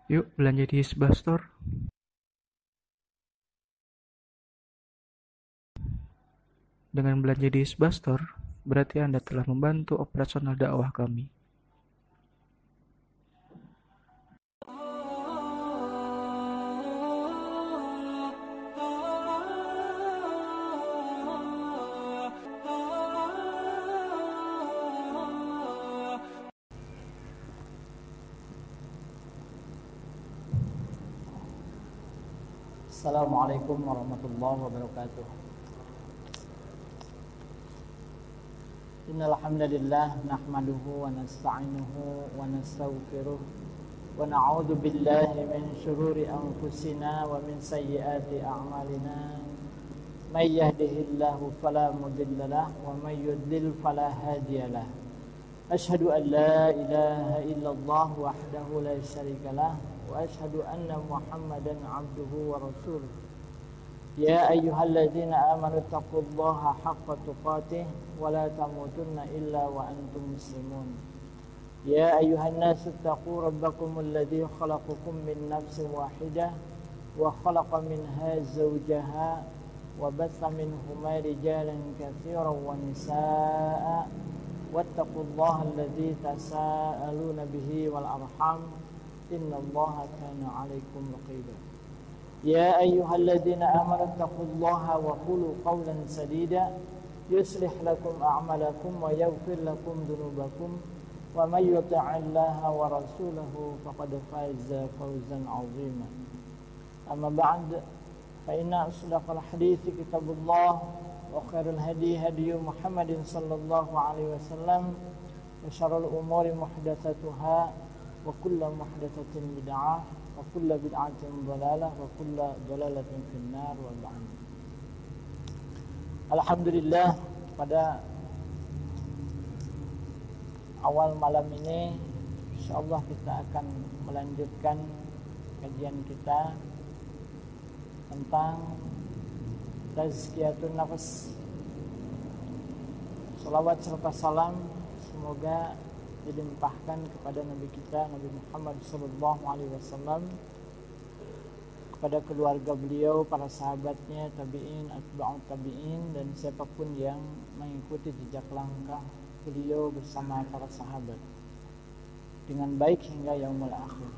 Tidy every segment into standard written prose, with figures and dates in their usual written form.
Yuk belanja di Hisbastor. Dengan belanja di Hisbastor, berarti Anda telah membantu operasional dakwah kami. Assalamualaikum warahmatullahi wabarakatuh. Innal hamdalillah nahmaduhu wa nasta'inuhu wa nastaghfiruh wa na'udzu billahi min shururi anfusina wa min sayyiati a'malina. May yahdihillahu fala mudilla lahu wa may yudlil fala hadiya lahu. Asyhadu an la ilaha illallah wahdahu la syarika lahu wa asyhadu anna Muhammadan abduhu wa rasuluh. Ya ayyuhalladzina amanu taqullaha haqqa tuqatih wa la tamutunna illa wa antum muslimun. Ya ayyuhan nasu taqu rabbakumul ladzi khalaqakum min nafsin wahidah wa khalaqa minha zawjaha wa batha minhuma rijalan katsiran wa nisaa'a wattaqullaha alladzi tasaaluna bihi wal arham innallaha kana 'alaikum raqiba. Ya ayyuhalladzina amanu taqullaha wa qulu qawlan sadida yuslih lakum a'malakum wa yaghfir lakum dhunubakum wa may yuti'illaha wa rasulahu faqad faza fawzan 'azima. Amma ba'd, fa inna asdaqal hadithi kitabullah wa khairul hadi hadi Muhammadin sallallahu alaihi wasallam wa syarrul umuri muhdatsatuha wa kullu muhdatsatin bid'ah wa kullu bid'atin dhalalah wa kullu dhalalatin finnar wa ba'd. Alhamdulillah, pada awal malam ini insyaallah kita akan melanjutkan kajian kita tentang tazkiyatun nafs. Salawat serta salam semoga dilimpahkan kepada Nabi kita Nabi Muhammad sallallahu alaihi wasallam, kepada keluarga beliau, para sahabatnya, tabi'in, atba'ut tabi'in, dan siapapun yang mengikuti jejak langkah beliau bersama para sahabat dengan baik hingga yaumul akhir.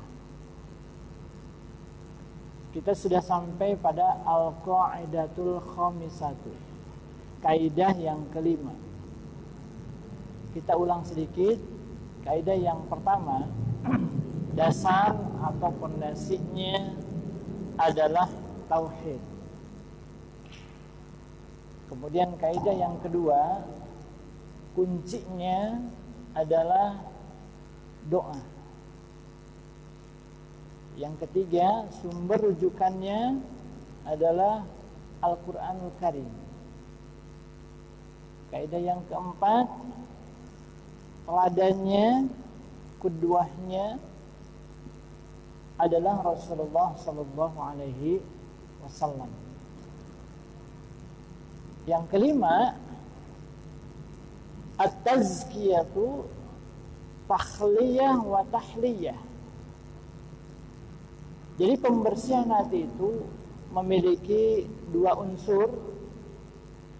Kita sudah sampai pada al-qaidatul khamisatu, kaidah yang kelima. Kita ulang sedikit. Kaidah yang pertama, dasar atau pondasinya adalah tauhid. Kemudian kaidah yang kedua, kuncinya adalah doa. Yang ketiga, sumber rujukannya adalah Al-Qur'anul Karim. Kaidah yang keempat, teladannya, qudwahnya adalah Rasulullah sallallahu alaihi wasallam. Yang kelima, at-tazkiyatu takhliyah wa tahliyah. Jadi pembersihan hati itu memiliki dua unsur.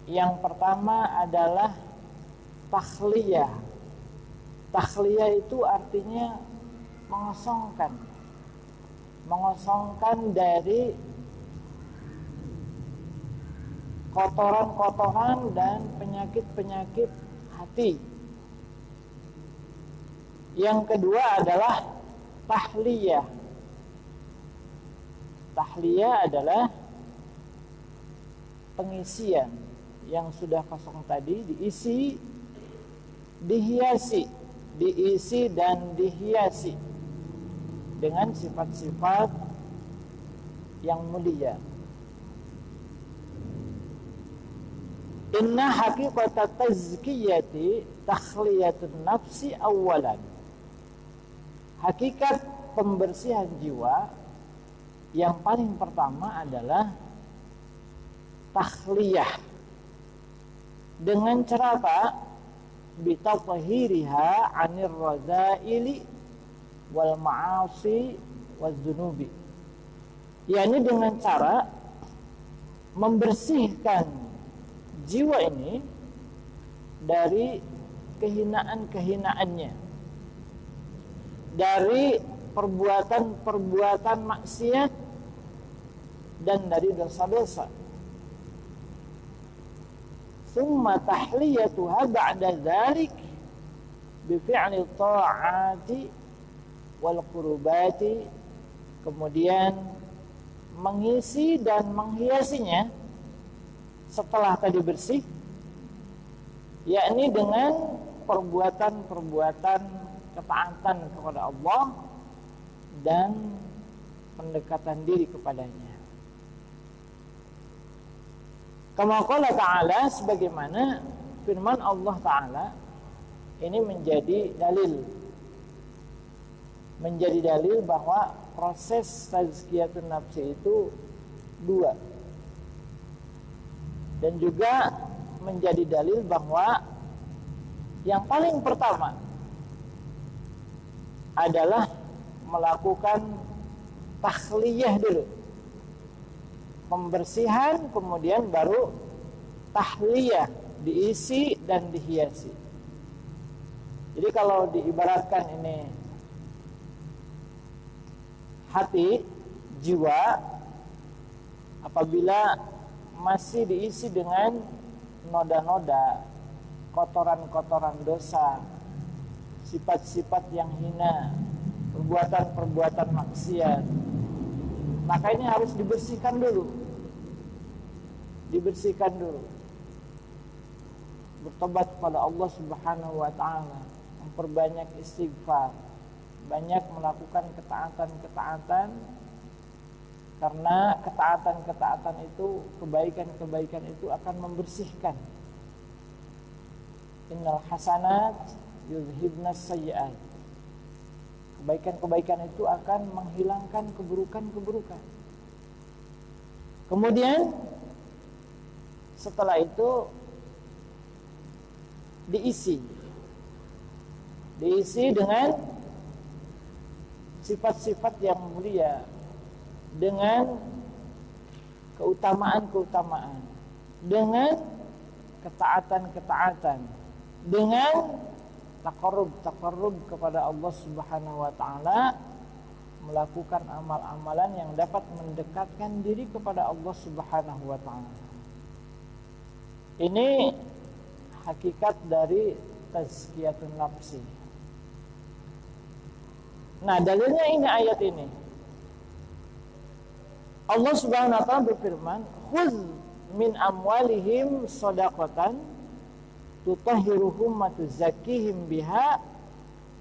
Yang pertama adalah takhliyah. Takhliyah itu artinya mengosongkan dari kotoran-kotoran dan penyakit-penyakit hati. Yang kedua adalah tahliyah. Tahliyah adalah pengisian yang sudah kosong tadi, diisi dan dihiasi dengan sifat-sifat yang mulia. Inna haqiqata tazkiyati takhliyatun nafsi awalan. Hakikat pembersihan jiwa yang paling pertama adalah takhliyah. Dengan cara apa? Bitatahiriha 'anir radzaili wal ma'asi wadzunubi, yakni dengan cara membersihkan jiwa ini dari kehinaan-kehinaannya, dari perbuatan-perbuatan maksiat dan dari dosa-dosa. Summa tahliyatuha ba'da dzalik bi fi'li ta'ati wal qurbati, kemudian mengisi dan menghiasinya setelah tadi bersih, yakni dengan perbuatan-perbuatan ketaatan kepada Allah dan pendekatan diri kepadanya. Kama qala ta'ala, sebagaimana firman Allah Ta'ala ini menjadi dalil bahwa proses tazkiyatun nafsi itu dua, dan juga menjadi dalil bahwa yang paling pertama adalah melakukan takhliyah dulu, pembersihan, kemudian baru tahliyah, diisi dan dihiasi. Jadi kalau diibaratkan ini hati, jiwa, apabila masih diisi dengan noda-noda, kotoran-kotoran dosa, sifat-sifat yang hina, perbuatan-perbuatan maksiat, maka ini harus dibersihkan dulu. Bertobat kepada Allah Subhanahu wa taala, memperbanyak istighfar, banyak melakukan ketaatan-ketaatan, karena ketaatan-ketaatan itu, kebaikan-kebaikan itu akan membersihkan. Innal hasanat yudhibnas sayyi'at. Kebaikan-kebaikan itu akan menghilangkan keburukan-keburukan. Kemudian setelah itu diisi dengan sifat-sifat yang mulia, dengan keutamaan-keutamaan, dengan ketaatan-ketaatan, dengan taqarrub kepada Allah Subhanahu wa taala, melakukan amal-amalan yang dapat mendekatkan diri kepada Allah Subhanahu wa taala. Ini hakikat dari tazkiyatun nafsi. Nah, dalilnya ini ayat ini. Allah Subhanahu wa taala berfirman, "Khudz min amwalihim shadaqatan tutahhiruhum wa tuzakkihim biha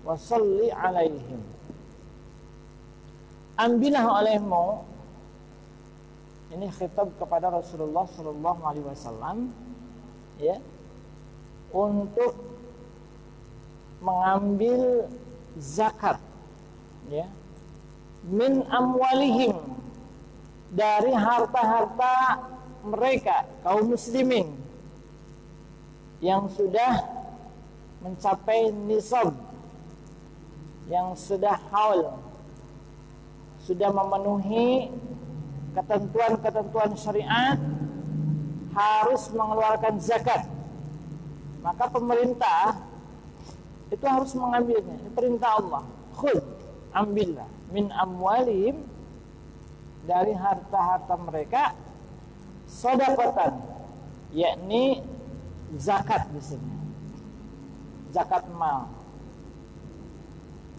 wa shalli 'alaihim." Ambillah olehmu, ini khitab kepada Rasulullah sallallahu alaihi wasallam, ya, untuk mengambil zakat, ya, min amwalihim, dari harta-harta mereka kaum muslimin yang sudah mencapai nisab, yang sudah haul, sudah memenuhi ketentuan-ketentuan syariat, harus mengeluarkan zakat. Maka pemerintah itu harus mengambilnya. Ini perintah Allah. Khudz, ambillah min amwalihim, dari harta-harta mereka, shadaqatan, yakni zakat di sini. Zakat mal.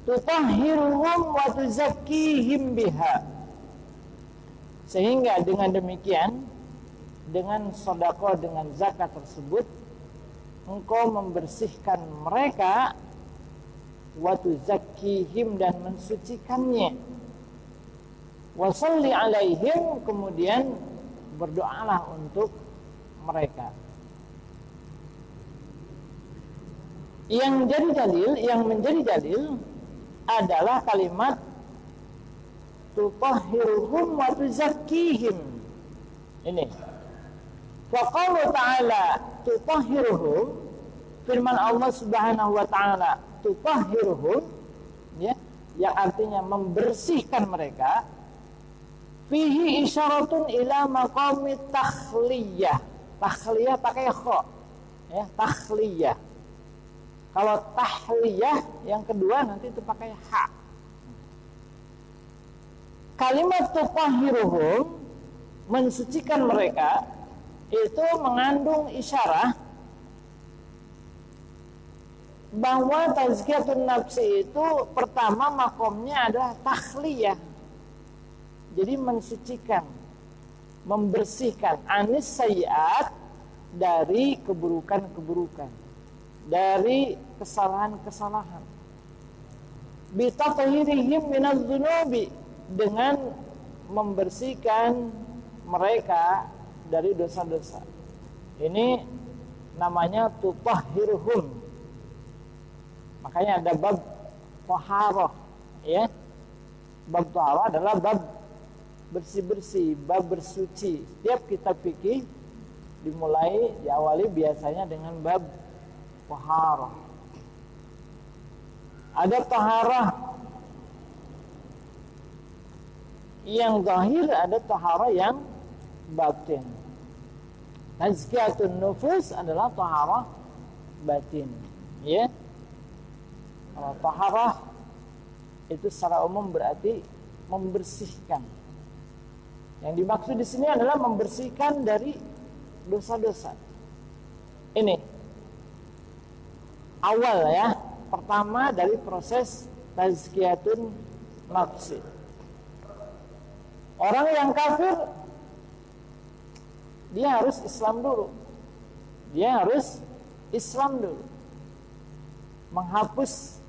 Tutahhiruhum wa tuzakkihim biha. Sehingga dengan demikian, dengan sedekah, dengan zakat tersebut, engkau membersihkan mereka, wa tuzakkihim, dan mensucikannya, wa shalli 'alaihim, kemudian berdoalah untuk mereka. Yang menjadi dalil adalah kalimat tutahhiruhum wa tuzakkihim. Ini. Wa qala ta'ala tutahhiruhum, firman Allah Subhanahu wa taala, tutahhiruhum, ya, yang artinya membersihkan mereka, fihi isyaratun ila maqami takhliyah. Takhliyah pakai kha, ya, takhliyah. Kalau tahliyah yang kedua nanti itu pakai ha. Kalimat tutahhiruhum, mensucikan mereka, itu mengandung isyarah bahwa tazkiyatun nafsi itu pertama makomnya adalah takhliyah. Jadi mensucikan, membersihkan anis sayyiat, dari keburukan-keburukan, dari kesalahan-kesalahan. Bitatahhirihim minadz dzunubi, dengan membersihkan mereka dari dosa-dosa. Ini namanya tutahhirhum. Makanya ada bab taharah, ya. Bab taharah adalah bab bersih-bersih, bab bersuci. Setiap kitab fikih diawali biasanya dengan bab taharah. Ada taharah yang zahir, ada taharah yang batin. Tazkiyatun nufus adalah taharah batin, ya. Kalau taharah itu secara umum berarti membersihkan. Yang dimaksud di sini adalah membersihkan dari dosa-dosa. Ini awal, ya, pertama dari proses tazkiyatun nafsi. Orang yang kafir, dia harus Islam dulu. Dia harus Islam dulu, menghapus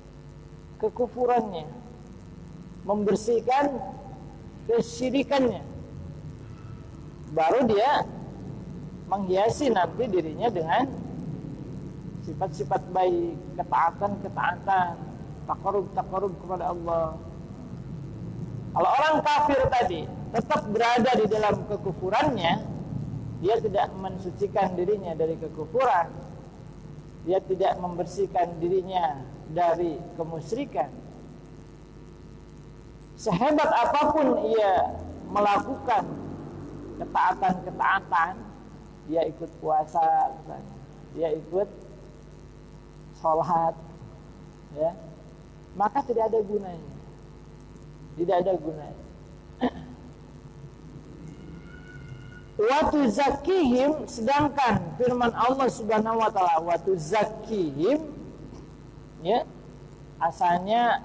kekufurannya, membersihkan kesyirikannya, baru dia menghiasi nanti dirinya dengan sifat-sifat baik, ketaatan, taqarrub kepada Allah. Kalau orang kafir tadi tetap berada di dalam kekufurannya, dia tidak mensucikan dirinya dari kekufuran, dia tidak membersihkan dirinya dari kemusyrikan. Sehebat apapun ia melakukan ketaatan, dia ikut puasa, dia ikut sholat, ya, maka tidak ada gunanya. Tidak ada gunanya. Wa tuzakkihim, sedangkan firman Allah Subhanahu wa taala wa tuzakkihim, ya, asalnya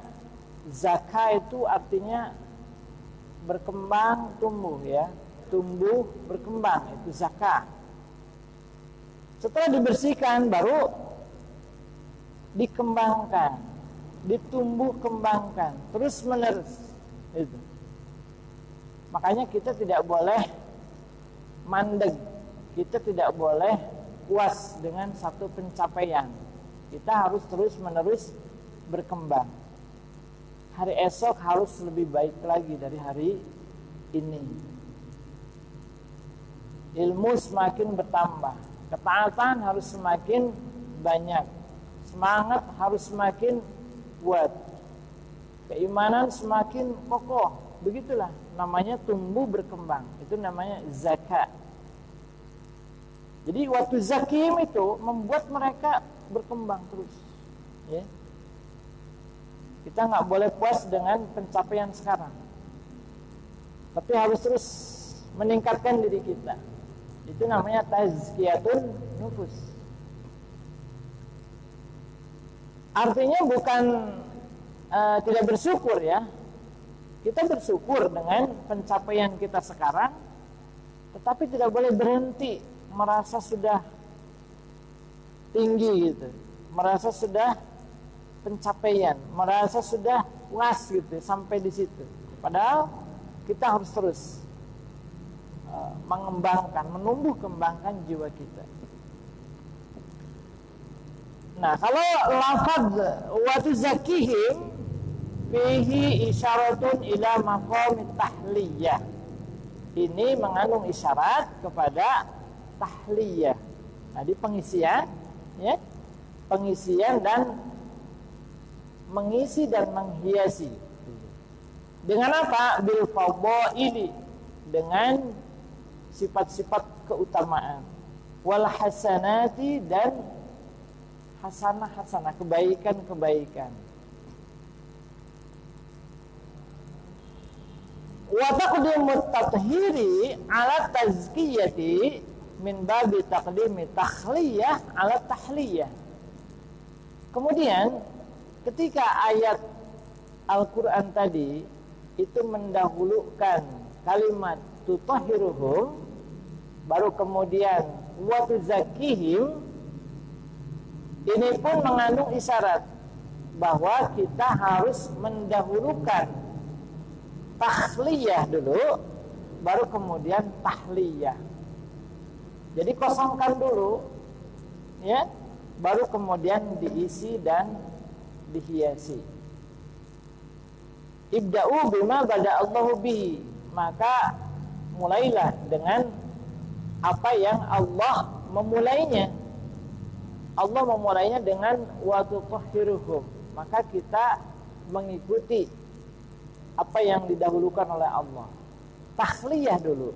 zakah itu artinya berkembang, tumbuh, ya. Tumbuh, berkembang, itu zakah. Setelah dibersihkan baru dikembangkan, ditumbuh kembangkan terus menerus. Itu. Makanya kita tidak boleh mandeg, kita tidak boleh puas dengan satu pencapaian. Kita harus terus menerus berkembang. Hari esok harus lebih baik lagi dari hari ini. Ilmu semakin bertambah, ketaatan harus semakin banyak, semangat harus semakin kuat, keimanan semakin kokoh. Begitulah namanya tumbuh berkembang. Itu namanya zakat. Jadi waktu zakim itu membuat mereka berkembang terus, ya. Kita nggak boleh puas dengan pencapaian sekarang, tapi harus terus meningkatkan diri kita. Itu namanya tazkiyatun nufus. Artinya bukan tidak bersyukur, ya. Kita bersyukur dengan pencapaian kita sekarang, tetapi tidak boleh berhenti merasa sudah tinggi gitu, merasa sudah pencapaian, merasa sudah puas gitu sampai di situ. Padahal kita harus terus mengembangkan, menumbuh kembangkan jiwa kita. Nah, kalau lafaz wa tuzakkihim fihi isyaratun ila maqamit tahliyah, ini mengandung isyarat kepada tahliyah. Tadi pengisian, ya, pengisian dan mengisi dan menghiasi. Dengan apa? Bil fadhaili, dengan sifat-sifat keutamaan. Wal hasanati, dan hasanah-hasanah, kebaikan-kebaikan. Wa taqdimut tathhiri ala tazkiyati min babi taqdimi takhliyah ala tahliyah. Kemudian ketika ayat Al-Quran tadi itu mendahulukan kalimat tutahhiruhum, baru kemudian wa tuzakkihim, ini pun mengandung isyarat bahwa kita harus mendahulukan takhliyah dulu, baru kemudian tahliyah. Jadi kosongkan dulu, ya, baru kemudian diisi dan dihiasi. Ibda'u bima bada'allahu bihi, maka mulailah dengan apa yang Allah memulainya. Allah memulainya dengan wa tutahhiruhum, maka kita mengikuti apa yang didahulukan oleh Allah. Tahliyah dulu,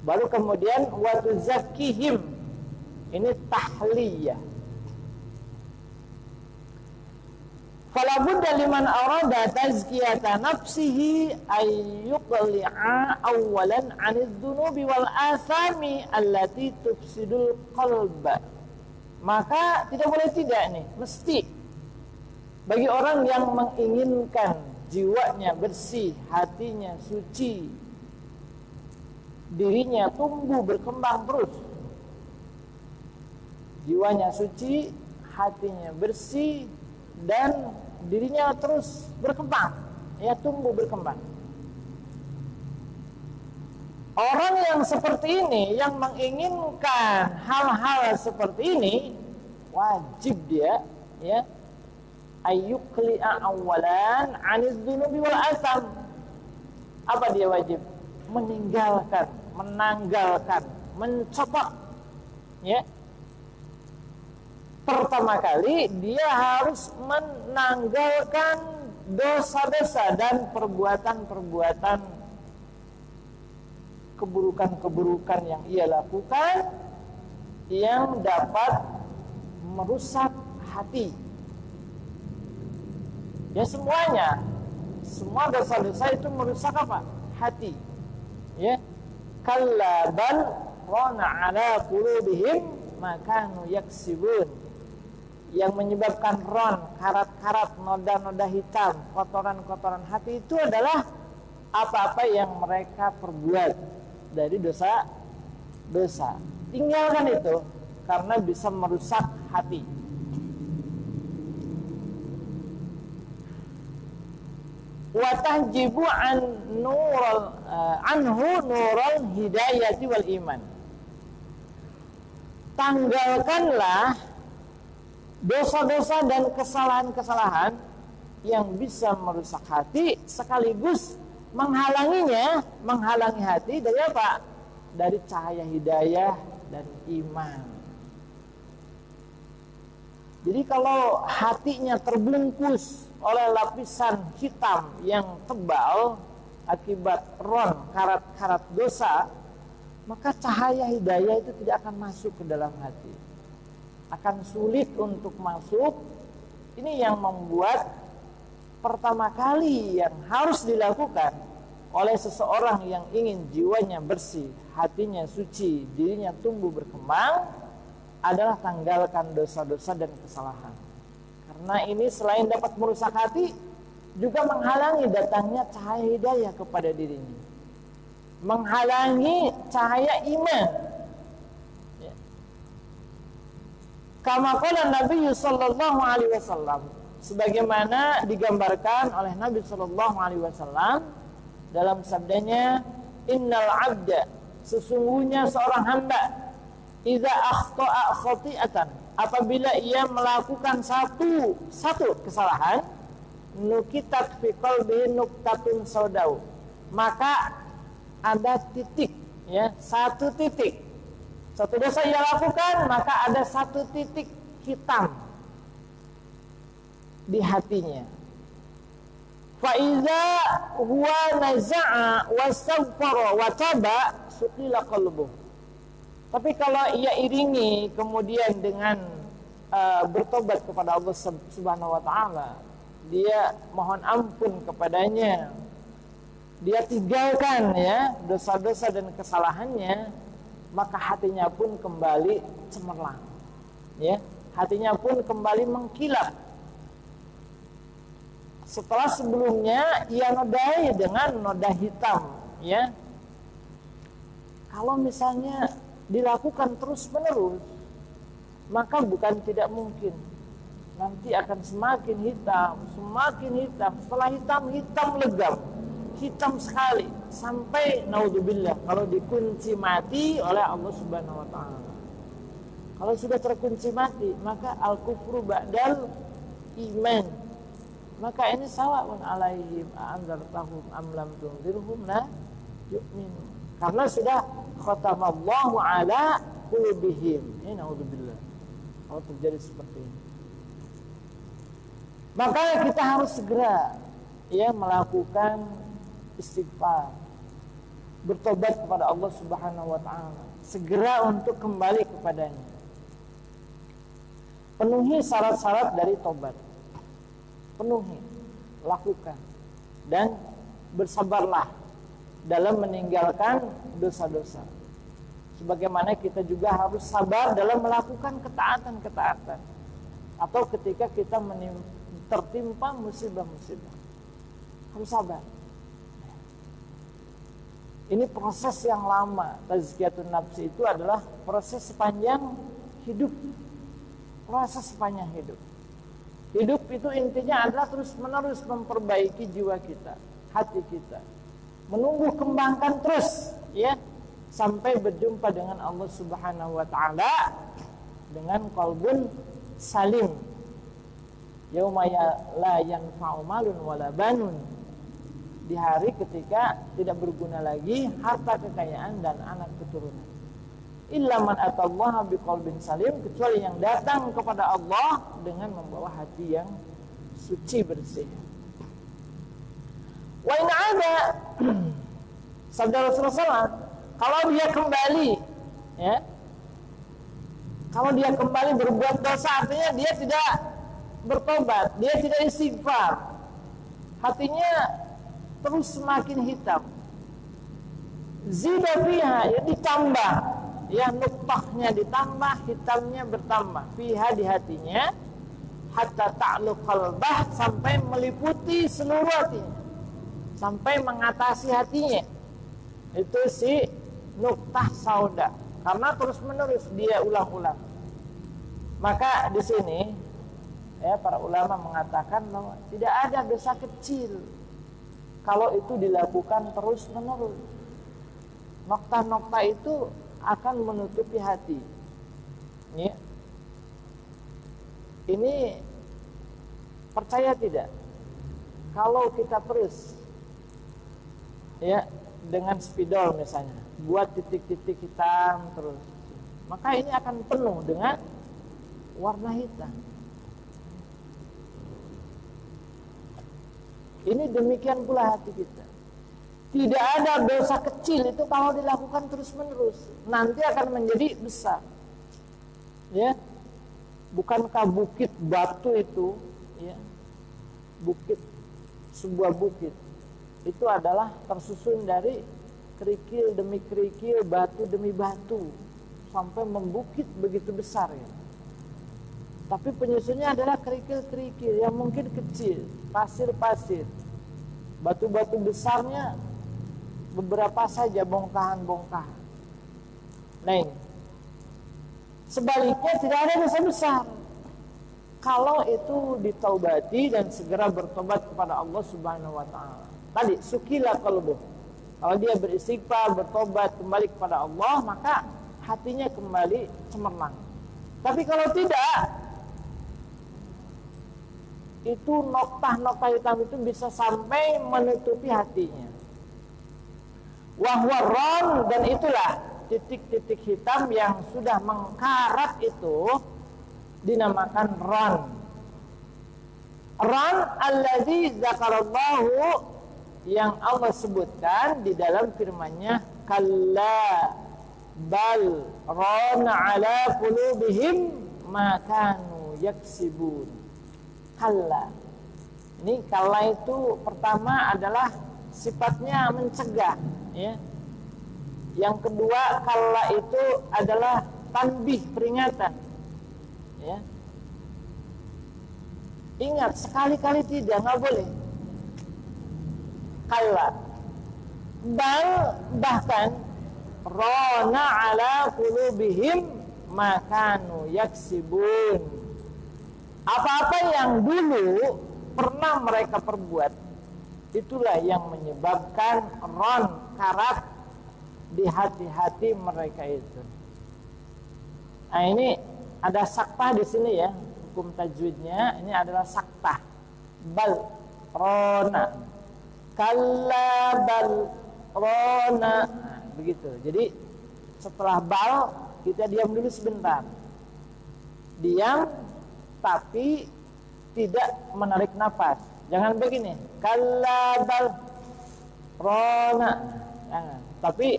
baru kemudian wa tuzakkihim, ini tahliyah. Fala budda liman arada tazkiyata nafsihi ay yuqli'a awalan 'anidz dzunubi wal athami allati tufsidul qalba. Maka tidak boleh tidak nih, mesti bagi orang yang menginginkan jiwanya bersih, hatinya suci, dirinya tumbuh berkembang terus, jiwanya suci, hatinya bersih, dan dirinya terus berkembang, ya, tumbuh berkembang. Orang yang seperti ini, yang menginginkan hal-hal seperti ini, wajib dia, ya, ayyukli'a awalan 'anidz dzunubi wal atham. Apa dia wajib? Meninggalkan, menanggalkan, mencopot, ya. Pertama kali dia harus menanggalkan dosa-dosa dan perbuatan-perbuatan keburukan-keburukan yang ia lakukan yang dapat merusak hati. Ya, semuanya, semua dosa-dosa itu merusak apa? Hati. Ya, kalla bal rana ala qulubihim ma kanu yaksibun. Yang menyebabkan ron, karat-karat, noda-noda hitam, kotoran-kotoran hati itu adalah apa-apa yang mereka perbuat dari dosa-dosa. Tinggalkan itu, karena bisa merusak hati. Wa tahjibu anhu nurul hidayati wal iman. Tanggalkanlah dosa-dosa dan kesalahan-kesalahan yang bisa merusak hati, sekaligus menghalangi hati dari apa? Dari cahaya hidayah dan iman. Jadi kalau hatinya terbungkus oleh lapisan hitam yang tebal akibat ron, karat-karat dosa, maka cahaya hidayah itu tidak akan masuk ke dalam hati, akan sulit untuk masuk. Ini yang membuat pertama kali yang harus dilakukan oleh seseorang yang ingin jiwanya bersih, hatinya suci, dirinya tumbuh berkembang, adalah tanggalkan dosa-dosa dan kesalahan. Karena ini selain dapat merusak hati, juga menghalangi datangnya cahaya hidayah kepada dirinya, menghalangi cahaya iman. Kama qala Nabi sallallahu alaihi wasallam, sebagaimana digambarkan oleh Nabi sallallahu alaihi wasallam dalam sabdanya, innal 'abda, sesungguhnya seorang hamba, idza akhta'a khati'atan, apabila ia melakukan satu kesalahan, nukitat fi qalbihi nuktatun saudau, maka ada titik, ya, satu titik. Satu dosa ia lakukan, maka ada satu titik hitam di hatinya. Fa idza huwa naza'a wastaghfara wa taba suqila qalbuh. Tapi kalau ia iringi kemudian dengan bertobat kepada Allah Subhanahu wa taala, dia mohon ampun kepadanya, dia tinggalkan ya dosa-dosa dan kesalahannya, maka hatinya pun kembali cemerlang. Ya, hatinya pun kembali mengkilap. Setelah sebelumnya ia nodai dengan noda hitam, ya. Kalau misalnya dilakukan terus-menerus, maka bukan tidak mungkin nanti akan semakin hitam, semakin hitam. Setelah hitam, hitam legam, hitam sekali, sampai naudzubillah kalau dikunci mati oleh Allah Subhanahu wa taala. Kalau sudah terkunci mati, maka al-kufru ba'dal iman. Maka ini sawa'un alaihim a'anzartahum am lam tunzirhum la yu'minun. Karena sudah khatamallahu ala qulubihim. Ini naudzubillah. Kalau terjadi seperti ini, maka kita harus segera ya melakukan istighfar, bertobat kepada Allah Subhanahu wa taala, segera untuk kembali kepadanya. Penuhi syarat-syarat dari tobat. Penuhi, lakukan, dan bersabarlah dalam meninggalkan dosa-dosa. Sebagaimana kita juga harus sabar dalam melakukan ketaatan-ketaatan, atau ketika kita tertimpa musibah-musibah, harus sabar. Ini proses yang lama. Tazkiyatun nafsi itu adalah proses sepanjang hidup. Proses sepanjang hidup. Hidup itu intinya adalah terus-menerus memperbaiki jiwa kita, hati kita, menumbuh kembangkan terus, ya, sampai berjumpa dengan Allah Subhanahu wa taala dengan qalbun salim. Yauma la yanfa'u malun wala banun. Di hari ketika tidak berguna lagi harta kekayaan dan anak keturunan. Illa man atallaha biqalbin salim, kecuali yang datang kepada Allah dengan membawa hati yang suci bersih. Wa in ada sabda Rasulullah SAW, kalau dia kembali, ya, kalau dia kembali berbuat dosa, artinya dia tidak bertobat, dia tidak istighfar, hatinya terus semakin hitam. Zida fiha, ya ditambah, ya nuktahnya ditambah, hitamnya bertambah, fiha di hatinya, hatta ta'lu qalbah, sampai meliputi seluruh hatinya, sampai mengatasi hatinya. Itu si nuktah sauda, karena terus menerus dia ulang-ulang. Maka di sini ya para ulama mengatakan bahwa tidak ada dosa kecil kalau itu dilakukan terus menerus. Nokta-nokta itu akan menutupi hati. Ya. Ini percaya tidak? Kalau kita terus ya dengan spidol misalnya, buat titik-titik hitam terus, maka ini akan penuh dengan warna hitam. Ini demikian pula hati kita. Tidak ada dosa kecil itu kalau dilakukan terus-menerus, nanti akan menjadi besar. Ya. Bukankah bukit batu itu, ya, bukit, sebuah bukit itu adalah tersusun dari kerikil demi kerikil, batu demi batu, sampai membukit begitu besar, ya. Tapi penyusunnya adalah kerikil-kerikil yang mungkin kecil, pasir-pasir. Batu-batu besarnya beberapa saja, bongkahan-bongkahan. Nah ini. Sebaliknya tidak ada dosa besar kalau itu ditaubati dan segera bertobat kepada Allah Subhanahu wa taala. Tadi sukila qalbuh. Kalau dia beristighfar, bertobat, kembali kepada Allah, maka hatinya kembali cemerlang. Tapi kalau tidak, itu noktah-noktah hitam itu bisa sampai menutupi hatinya. Wahwa ron, dan itulah titik-titik hitam yang sudah mengkarat itu dinamakan ron. Ran alladzi zakarallahu, yang Allah sebutkan di dalam firman-Nya, kalla bal rana ala qulubihim ma kanu yaksibun. Kalla. Ini kalla itu pertama adalah sifatnya mencegah, ya. Yang kedua, kalla itu adalah tanbih, peringatan, ya. Ingat, sekali-kali tidak, nggak boleh. Kalla. Bal, bahkan rana ala qulubihim ma kanu yaksibun. Apa-apa yang dulu pernah mereka perbuat, itulah yang menyebabkan ron, karat di hati-hati mereka itu. Nah, ini ada saktah di sini, ya. Hukum tajwidnya ini adalah saktah. Bal rona, kalla bal rona, nah, begitu. Jadi setelah bal kita diam dulu sebentar. Diam tapi tidak menarik nafas. Jangan begini, kalla bal rona, jangan. Tapi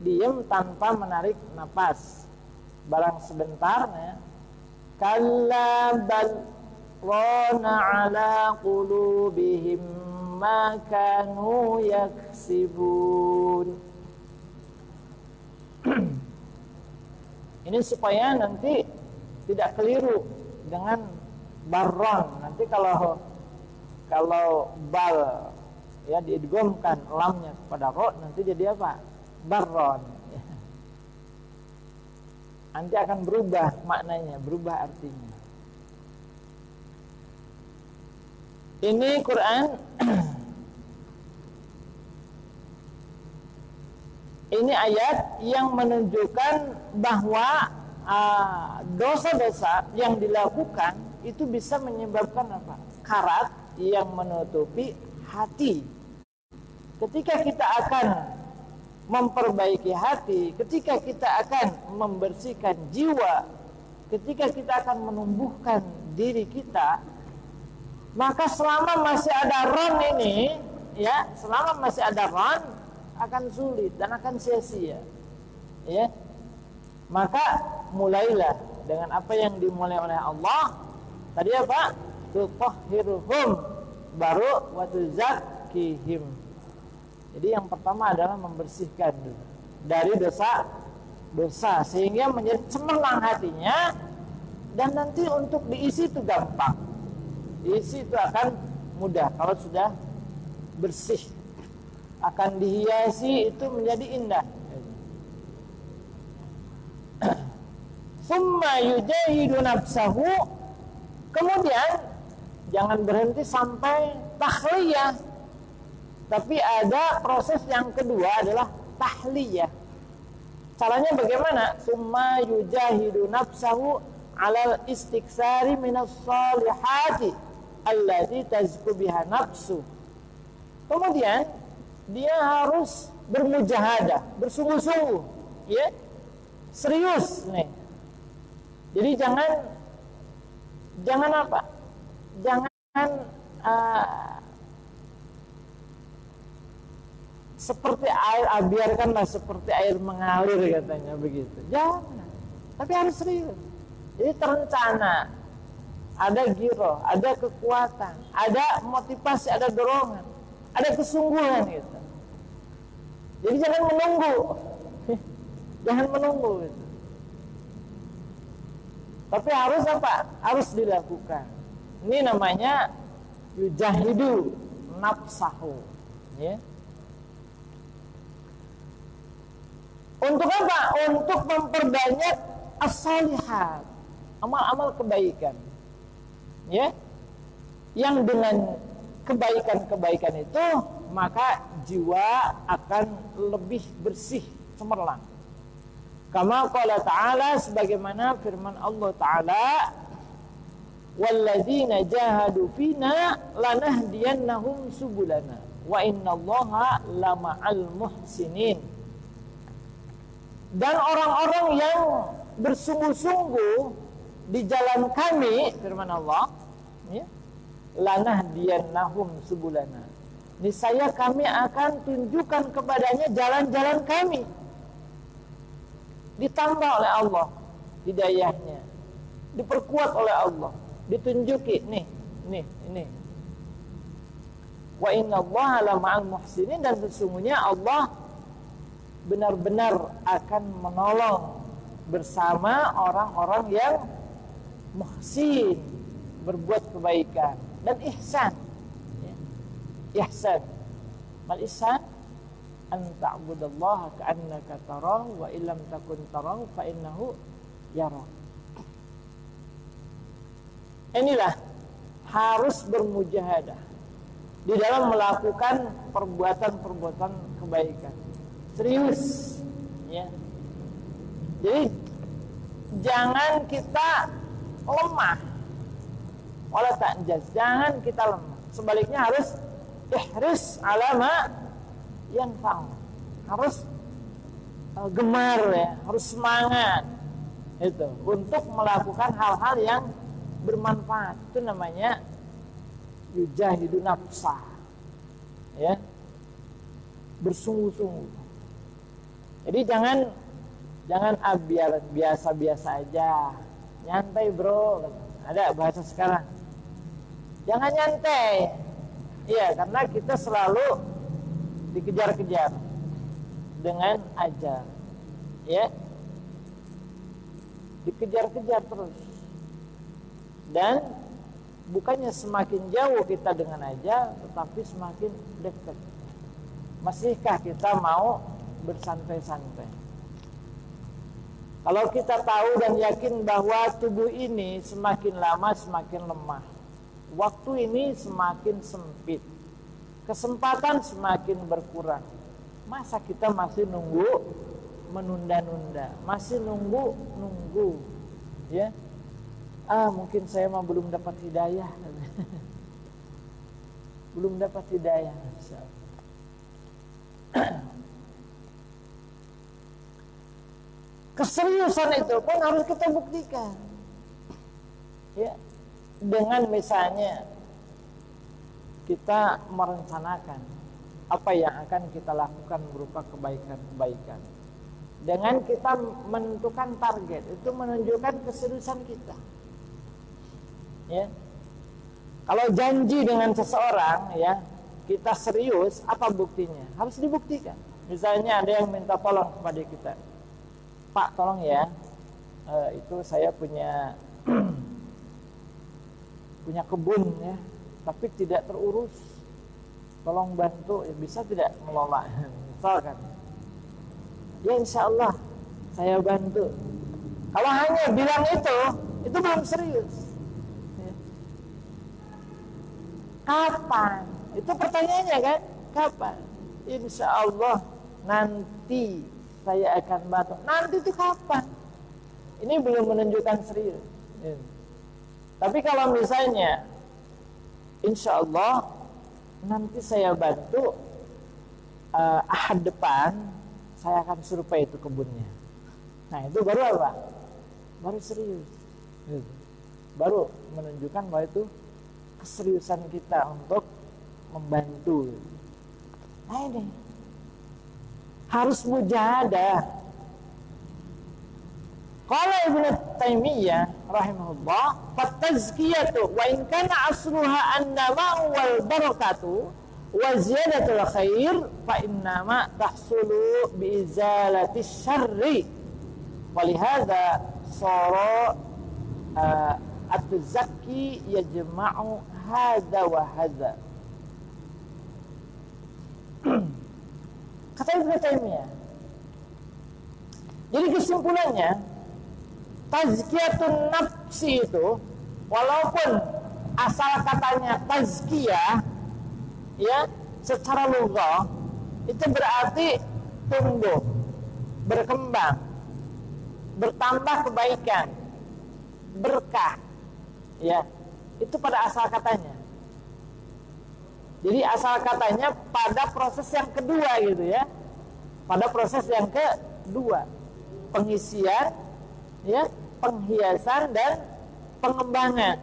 diam tanpa menarik nafas. Barang sebentar, ya. Kalla bal rana ala qulubihim ma kanu yaksibun. Ini supaya nanti tidak keliru dengan barron. Nanti kalau bal, ya, diidghamkan lamnya kepada ro, nanti jadi apa? Barron. Nanti akan berubah maknanya, berubah artinya. Ini Quran ini ayat yang menunjukkan bahwa dosa-dosa yang dilakukan itu bisa menyebabkan apa? Karat yang menutupi hati. Ketika kita akan memperbaiki hati, ketika kita akan membersihkan jiwa, ketika kita akan menumbuhkan diri kita, maka selama masih ada ron ini, ya, selama masih ada ron, akan sulit dan akan sia-sia, ya. Maka mulailah dengan apa yang dimulai oleh Allah. Tadi apa? Tutahhiruhum, baru wa tuzakkihim. Jadi yang pertama adalah membersihkan dari dosa sehingga menjadi cemerlang hatinya, dan nanti untuk diisi itu gampang. Diisi itu akan mudah kalau sudah bersih. Akan dihiasi itu menjadi indah. Summa yujahidu nafsahu, kemudian jangan berhenti sampai tahliyah. Tapi ada proses yang kedua adalah tahliyah. Caranya bagaimana? Summa yujahidu nafsahu alal istiksari minas salihati allati tazku biha nafsu. Kemudian dia harus bermujahadah, bersungguh-sungguh, ya, serius nih. Jadi jangan apa? Jangan seperti air, biarkanlah seperti air mengalir, katanya begitu. Jangan, tapi harus serius. Jadi terencana, ada giro, ada kekuatan, ada motivasi, ada dorongan, ada kesungguhan gitu. Jadi jangan menunggu, jangan menunggu gitu. Tapi harus apa? Harus dilakukan. Ini namanya yujahidu nafsahu, ya. Untuk apa? Untuk memperbanyak as-salihat, amal-amal kebaikan, ya. Yang dengan kebaikan-kebaikan itu, maka jiwa akan lebih bersih, cemerlang. Kama qala ta'ala, sebagaimana firman Allah Ta'ala, walladzina jahadu fina lanahdiyannahum subulana wa innallaha lama'al muhsinin. Dan orang-orang yang bersungguh-sungguh di jalan kami, firman Allah, ya, lanahdiyannahum subulana. Niscaya kami akan tunjukkan kepadanya jalan-jalan kami. Ditambah oleh Allah hidayahnya, diperkuat oleh Allah, ditunjuki nih ini. Wa innallaha la ma'al muhsinin, dan sesungguhnya Allah benar-benar akan menolong bersama orang-orang yang muhsin, berbuat kebaikan dan ihsan. Ihsan. Mal ihsan an ta'budallaha ka'annaka tarahu wa illam takun tarahu fa innahu yara. Inilah harus bermujahadah di dalam melakukan perbuatan-perbuatan kebaikan. Serius, ya. Jadi jangan kita lemah, wala ta'jaz, jangan kita lemah. Sebaliknya harus ihris alama yang fa'al, harus gemar, ya, harus semangat itu untuk melakukan hal-hal yang bermanfaat. Itu namanya yujahidu nafsah, ya, bersungguh-sungguh. Jadi jangan biar biasa-biasa aja, nyantai bro, ada bahasa sekarang. Jangan nyantai, iya, karena kita selalu dikejar-kejar dengan ajar, ya, dikejar-kejar terus, dan bukannya semakin jauh kita dengan ajar, tetapi semakin dekat. Masihkah kita mau bersantai-santai? Kalau kita tahu dan yakin bahwa tubuh ini semakin lama semakin lemah, waktu ini semakin sempit, kesempatan semakin berkurang, masa kita masih nunggu, menunda-nunda, masih nunggu, ya? Mungkin saya mah belum dapat hidayah, belum dapat hidayah. Keseriusan itu pun harus kita buktikan, ya, dengan misalnya kita merencanakan apa yang akan kita lakukan berupa kebaikan-kebaikan, dengan kita menentukan target, itu menunjukkan keseriusan kita, ya. Kalau janji dengan seseorang, ya, kita serius, apa buktinya? Harus dibuktikan. Misalnya ada yang minta tolong kepada kita, Pak, tolong ya, itu saya punya kebun, ya, tapi tidak terurus, tolong bantu, ya, bisa tidak mengelola, misalkan. Ya, insya Allah saya bantu. Kalau hanya bilang itu belum serius, ya. Kapan? Itu pertanyaannya kan, kapan? Insya Allah nanti saya akan bantu. Nanti itu kapan? Ini belum menunjukkan serius, ya. Tapi kalau misalnya insya Allah nanti saya bantu, Ahad depan saya akan survei itu kebunnya. Nah, itu baru apa? Baru serius, baru menunjukkan bahwa itu keseriusan kita untuk membantu. Nah, ini harus mujahadah. Qala Ibnu Taimiyah rahimahullah, "Fatazkiyatu wa in kana asluha an-nama'u wal barakatu wa ziyadatul khair fa innama tahsulu bi izalati syarri wa lihadza sara at-tazakki yajma'u hadza wa hadza." Kata Ibnu Taimiyah, jadi kesimpulannya, tazkiyatun nafsi itu, walaupun asal katanya tazkiyah, ya, secara lughah itu berarti tumbuh, berkembang, bertambah kebaikan, berkah, ya, itu pada asal katanya. Jadi asal katanya pada proses yang kedua, gitu ya, pada proses yang kedua, pengisian, ya, penghiasan dan pengembangan.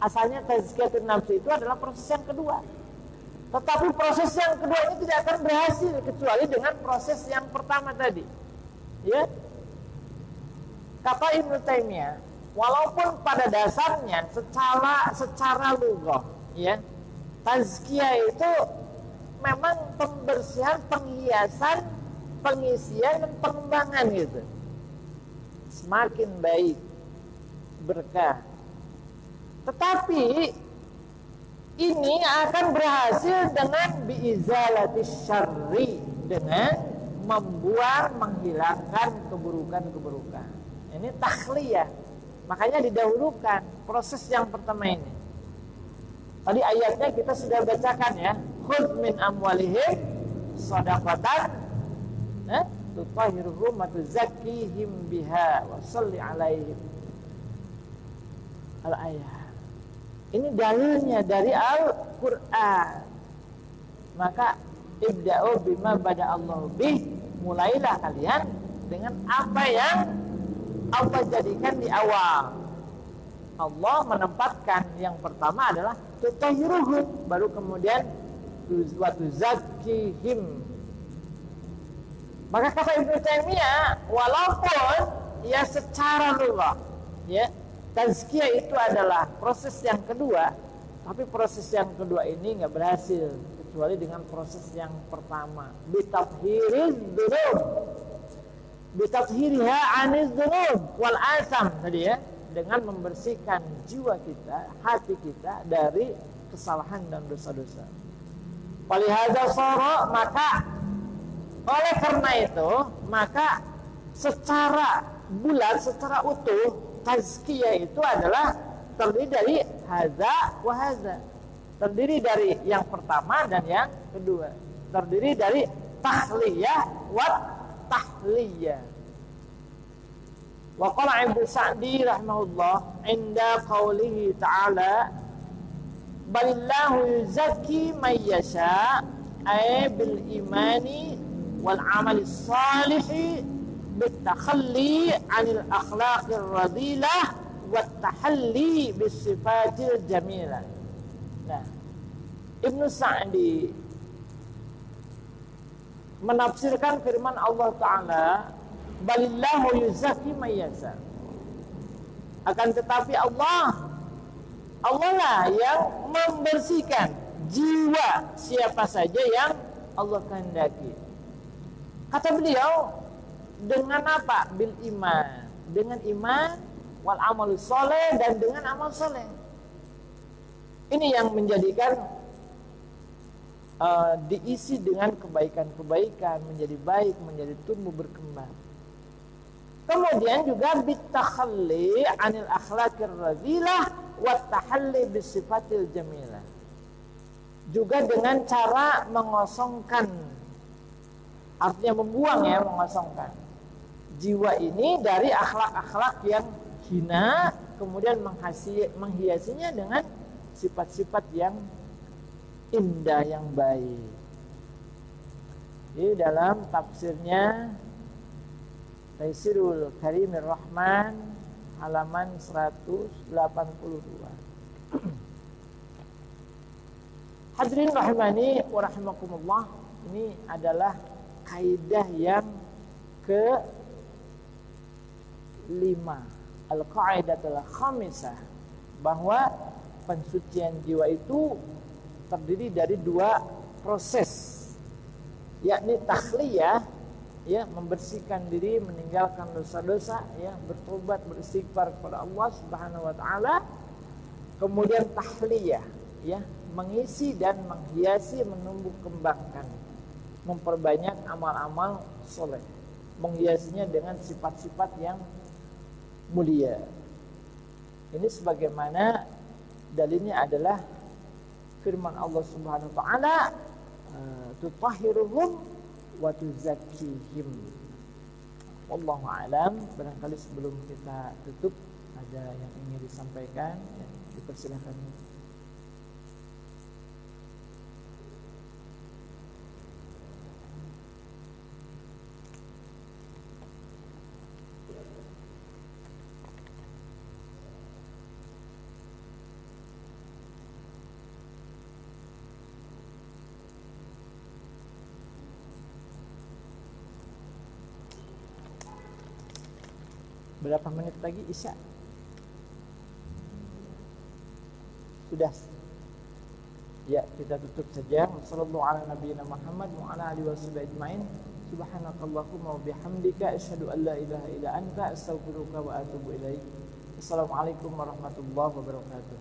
Asalnya tazkiyatun nafs itu adalah proses yang kedua. Tetapi proses yang kedua ini tidak akan berhasil kecuali dengan proses yang pertama tadi. Ya. Kata Ibnu Taimiyah, walaupun pada dasarnya secara lughah, ya, tazkiyah itu memang pembersihan, penghiasan, pengisian dan pengembangan gitu. Semakin baik, berkah. Tetapi ini akan berhasil dengan biizalatis syarri, dengan membuang, menghilangkan keburukan-keburukan. Ini takhliyah. Makanya didahulukan proses yang pertama ini. Tadi ayatnya kita sudah bacakan ya. Khudh min amwalihim shadaqatan tutahhiruhum wa tuzakkihim biha wa shalli alaihim. Al-ayat. Ini dalilnya dari Al-Qur'an. Maka ibda'u bima bada'allahu bih, mulailah kalian dengan apa yang Allah jadikan di awal. Allah menempatkan yang pertama adalah tutahhiruhum, baru kemudian wa tuzakkihim. Maka kata Ibnu Taimiyah, walaupun ya secara lughah ya tazkiyah itu adalah proses yang kedua, tapi proses yang kedua ini nggak berhasil kecuali dengan proses yang pertama, bitathhiriz dzunub, bitathhiriha 'aniz dzunub wal asam tadi ya, dengan membersihkan jiwa kita, hati kita dari kesalahan dan dosa-dosa. Walihadza shara, maka oleh karena itu maka secara bulat, secara utuh tazkiyah itu adalah terdiri dari hadza wa hadza. Terdiri dari yang pertama dan yang kedua. Terdiri dari tahliyah wa tahliyah. Wa qala Ibnu Sa'di rahimahullah inda qaulihi ta'ala balillahu yuzakki may yasha ay bil imani wal amali salihi bitakhalli 'anil akhlaqir radilah wat tahalli bis sifatil jamilah. Nah, Ibnu Sa'di menafsirkan firman Allah Ta'ala balillahu yuzakki may yasha. Akan tetapi Allah lah yang membersihkan jiwa siapa saja yang Allah kehendaki. Kata beliau, dengan apa? Bil iman, dengan iman, wal amal soleh, dan dengan amal soleh. Ini yang menjadikan diisi dengan kebaikan-kebaikan, menjadi baik, menjadi tumbuh berkembang. Kemudian juga bitakhalli 'anil akhlaqir radhilah wat tahalli bisifatil jamilah. Juga dengan cara mengosongkan, artinya membuang ya, mengosongkan jiwa ini dari akhlak-akhlak yang hina, kemudian menghiasinya dengan sifat-sifat yang indah, yang baik. Di dalam tafsirnya Taisirul Karimir Rahman halaman 182. Hadirin rahimani wa rahimakumullah, ini adalah kaidah yang ke-5, al-qaidatul khamisah, bahwa pensucian jiwa itu terdiri dari 2 proses, yakni takhliyah, ya, membersihkan diri, meninggalkan dosa-dosa, ya, bertobat, beristighfar kepada Allah Subhanahu wa taala. Kemudian tahliyah, ya, mengisi dan menghiasi, menumbuh kembangkan, memperbanyak amal-amal soleh, menghiasinya dengan sifat-sifat yang mulia. Ini sebagaimana dalilnya adalah firman Allah Subhanahu wa taala, tutahhiruhum wa tuzakkihim. Wallahu a'lam. Barangkali sebelum kita tutup ada yang ingin disampaikan, ya, dipersilakan. Berapa menit lagi Isya? Sudah. Ya, kita tutup saja. Wassallallahu ala nabiyyina Muhammad wa ala alihi washabihi ajmain. Subhanakallahumma wa bihamdika asyhadu an la ilaha illa anta astaghfiruka wa atubu ilaik. Assalamualaikum warahmatullahi wabarakatuh.